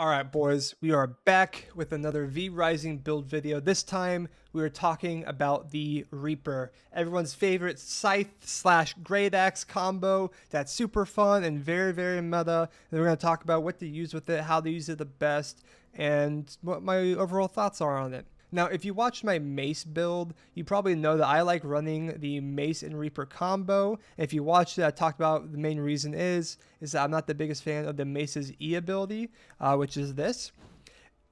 Alright boys, we are back with another V Rising build video. This time we are talking about the Reaper, everyone's favorite scythe slash great axe combo that's super fun and very meta. And we're going to talk about what to use with it, how to use it the best, and what my overall thoughts are on it. Now, if you watched my Mace build, you probably know that I like running the Mace and Reaper combo. If you watched it, I talked about the main reason is that I'm not the biggest fan of the Mace's E ability, which is this.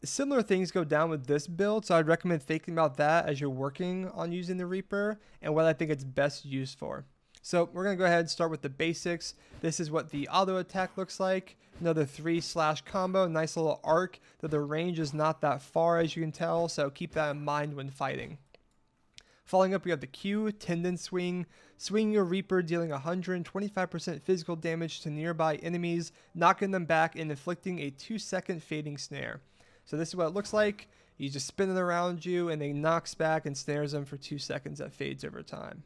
Similar things go down with this build, so I'd recommend thinking about that as you're working on using the Reaper and what I think it's best used for. So we're going to go ahead and start with the basics. This is what the auto attack looks like. Another 3/ combo, nice little arc, though the range is not that far as you can tell, so keep that in mind when fighting. Following up, we have the Q, Tendon Swing. Swing your Reaper, dealing 125% physical damage to nearby enemies, knocking them back and inflicting a 2-second fading snare. So this is what it looks like. You just spin it around you and then knocks back and snares them for 2 seconds. That fades over time.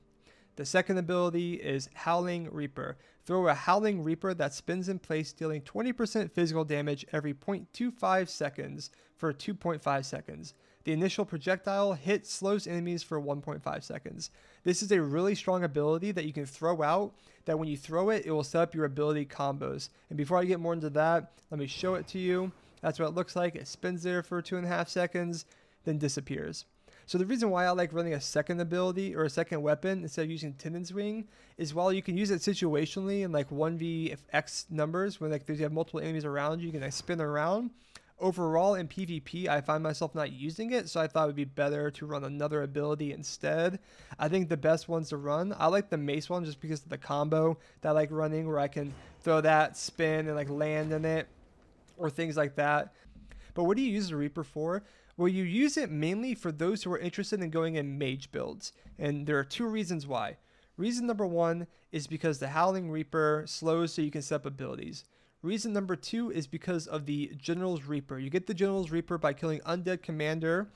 The second ability is Howling Reaper. Throw a Howling Reaper that spins in place, dealing 20% physical damage every 0.25 seconds for 2.5 seconds. The initial projectile hit slows enemies for 1.5 seconds. This is a really strong ability that you can throw out, that when you throw it, it will set up your ability combos. And before I get more into that, let me show it to you. That's what it looks like. It spins there for 2.5 seconds, then disappears. So the reason why I like running a second ability or a second weapon instead of using Tendon Swing is while you can use it situationally in like 1vx numbers, when like you have multiple enemies around you can like spin around. Overall in PvP, I find myself not using it, so I thought it would be better to run another ability instead. I think the best ones to run, I like the Mace one just because of the combo that I like running, where I can throw that, spin, and like land in it, or things like that. But what do you use the Reaper for? Well, you use it mainly for those who are interested in going in mage builds. And there are two reasons why. Reason number one is because the Howling Reaper slows so you can set up abilities. Reason number two is because of the General's Reaper. You get the General's Reaper by killing Undead Commander,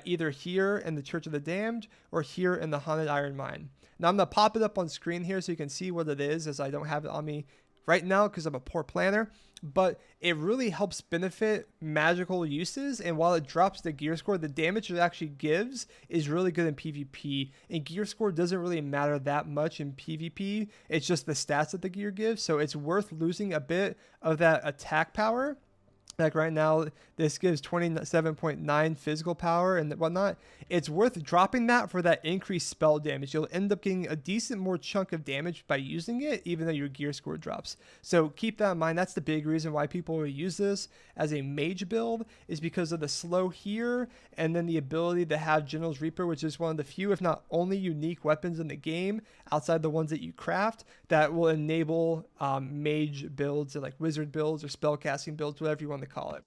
either here in the Church of the Damned or here in the Haunted Iron Mine. Now I'm going to pop it up on screen here so you can see what it is, as I don't have it on me right now because I'm a poor planner. But it really helps benefit magical uses, and while it drops the gear score, the damage it actually gives is really good in PvP, and gear score doesn't really matter that much in PvP. It's just the stats that the gear gives, so it's worth losing a bit of that attack power. Like right now, this gives 27.9 physical power and whatnot. It's worth dropping that for that increased spell damage. You'll end up getting a decent more chunk of damage by using it, even though your gear score drops. So keep that in mind. That's the big reason why people will use this as a mage build, is because of the slow here, and then the ability to have General's Reaper, which is one of the few, if not only, unique weapons in the game, outside the ones that you craft, that will enable mage builds, or like wizard builds or spellcasting builds, whatever you want to call it.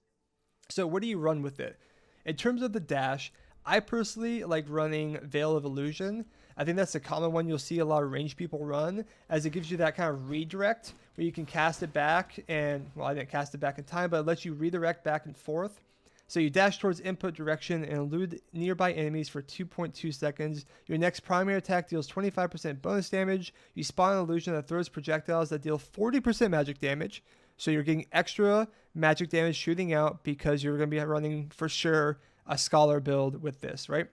So what do you run with it? In terms of the dash, I personally like running Veil of Illusion. I think that's a common one you'll see a lot of ranged people run, as it gives you that kind of redirect where you can cast it back, and well, I didn't cast it back in time, but it lets you redirect back and forth. So you dash towards input direction and elude nearby enemies for 2.2 seconds. Your next primary attack deals 25% bonus damage. You spawn an illusion that throws projectiles that deal 40% magic damage. So you're getting extra magic damage shooting out because you're going to be running for sure a Scholar build with this, right?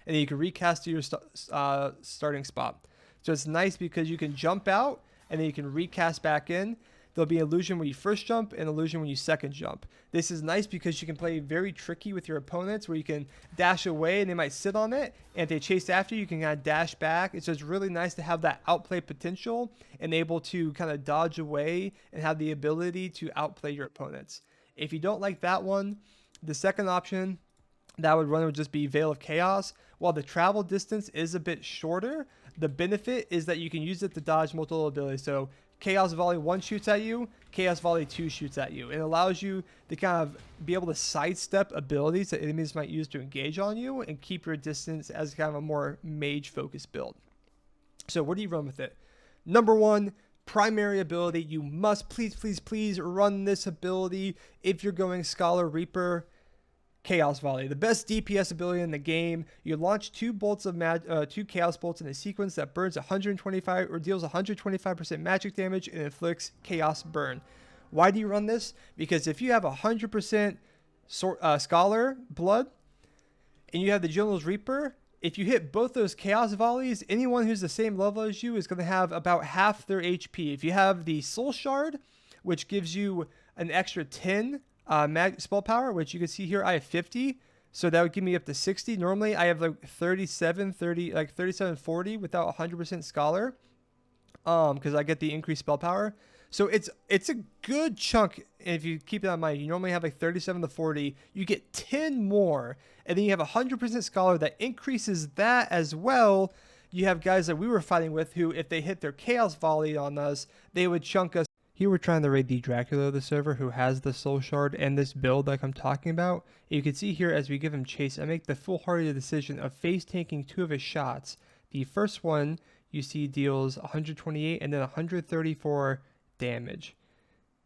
And then you can recast to your starting spot. So it's nice because you can jump out and then you can recast back in. There'll be illusion when you first jump and illusion when you second jump. This is nice because you can play very tricky with your opponents, where you can dash away and they might sit on it, and if they chase after you, you can kind of dash back. It's just really nice to have that outplay potential and able to kind of dodge away and have the ability to outplay your opponents. If you don't like that one, the second option that would run would just be Veil of Chaos. While the travel distance is a bit shorter, the benefit is that you can use it to dodge multiple abilities. So Chaos Volley 1 shoots at you, Chaos Volley 2 shoots at you. It allows you to kind of be able to sidestep abilities that enemies might use to engage on you and keep your distance as kind of a more mage-focused build. So what do you run with it? Number one, primary ability. You must please run this ability if you're going Scholar Reaper. Chaos Volley, the best DPS ability in the game. You launch two Chaos Bolts in a sequence that burns 125 or deals 125% magic damage and inflicts Chaos Burn. Why do you run this? Because if you have 100% Scholar blood and you have the General's Reaper, if you hit both those Chaos Volleys, anyone who's the same level as you is going to have about half their HP. If you have the Soul Shard, which gives you an extra 10 spell power, which you can see here, I have 50. So that would give me up to 60. Normally, I have like 37, 40 without 100% Scholar, because I get the increased spell power. So it's a good chunk. If you keep that in mind, you normally have like 37 to 40. You get 10 more, and then you have 100% Scholar that increases that as well. You have guys that we were fighting with who, if they hit their Chaos Volley on us, they would chunk us. Here we're trying to raid the Dracula of the server, who has the Soul Shard and this build like I'm talking about. You can see here as we give him chase, I make the foolhardy decision of face tanking 2 of his shots. The first one you see deals 128 and then 134 damage.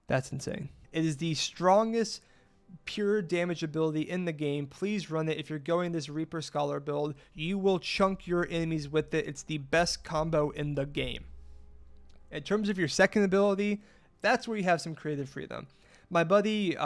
That's insane. It is the strongest pure damage ability in the game. Please run it. If you're going this Reaper Scholar build, you will chunk your enemies with it. It's the best combo in the game. In terms of your second ability, that's where you have some creative freedom. My buddy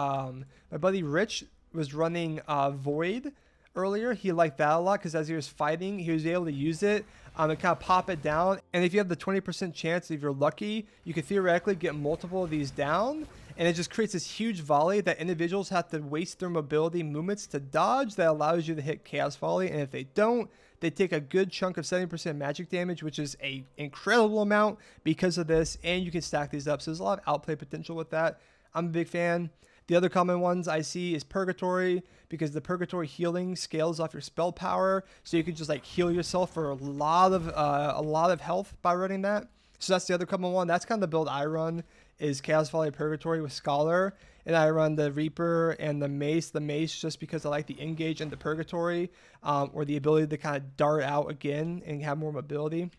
Rich was running Void earlier. He liked that a lot because as he was fighting, he was able to use it and kind of pop it down. And if you have the 20% chance, if you're lucky, you could theoretically get multiple of these down. And it just creates this huge volley that individuals have to waste their mobility movements to dodge that allows you to hit Chaos Volley. And if they don't, they take a good chunk of 70% magic damage, which is an incredible amount because of this. And you can stack these up. So there's a lot of outplay potential with that. I'm a big fan. The other common ones I see is Purgatory, because the Purgatory healing scales off your spell power. So you can just like heal yourself for a lot of health by running that. So that's the other common one. That's kind of the build I run, is Chaos Volley Purgatory with Scholar. And I run the Reaper and the Mace. The Mace just because I like the engage and the Purgatory, or the ability to kind of dart out again and have more mobility.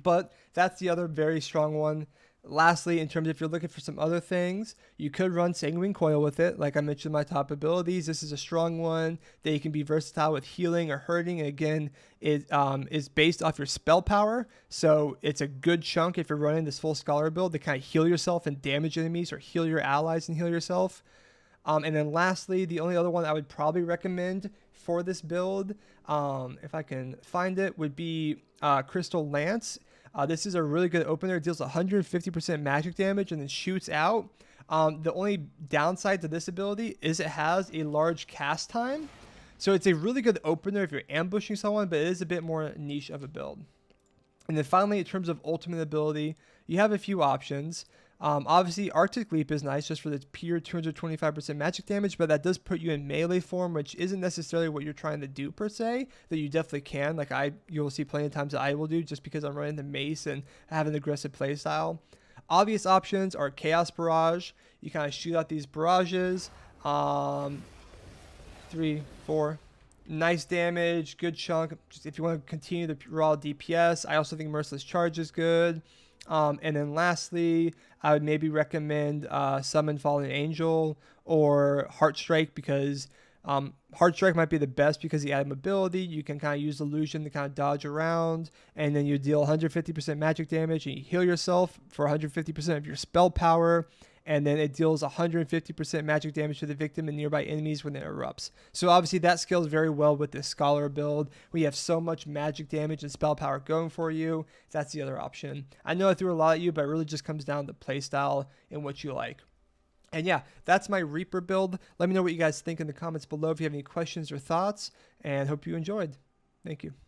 But that's the other very strong one. Lastly, in terms of if you're looking for some other things, you could run Sanguine Coil with it. Like I mentioned, my top abilities. This is a strong one that you can be versatile with healing or hurting. And again, it is based off your spell power. So it's a good chunk if you're running this full Scholar build to kind of heal yourself and damage enemies, or heal your allies and heal yourself. And then lastly, the only other one I would probably recommend for this build, if I can find it, would be Crystal Lance. This is a really good opener. It deals 150% magic damage and then shoots out. The only downside to this ability is it has a large cast time. So it's a really good opener if you're ambushing someone, but it is a bit more niche of a build. And then finally, in terms of ultimate ability, you have a few options. Obviously, Arctic Leap is nice just for the pure 225% magic damage, but that does put you in melee form, which isn't necessarily what you're trying to do per se, that you definitely can. Like you'll see plenty of times that I will do just because I'm running the Mace and have an aggressive playstyle. Obvious options are Chaos Barrage. You kind of shoot out these barrages. 3, 4. Nice damage, good chunk. Just if you want to continue the raw DPS, I also think Merciless Charge is good. And then lastly, I would maybe recommend Summon Fallen Angel or Heart Strike, because Heart Strike might be the best because you add mobility. You can kind of use Illusion to kind of dodge around, and then you deal 150% magic damage and you heal yourself for 150% of your spell power. And then it deals 150% magic damage to the victim and nearby enemies when it erupts. So obviously that scales very well with this Scholar build. We have so much magic damage and spell power going for you. That's the other option. I know I threw a lot at you, but it really just comes down to playstyle and what you like. And yeah, that's my Reaper build. Let me know what you guys think in the comments below if you have any questions or thoughts, and hope you enjoyed. Thank you.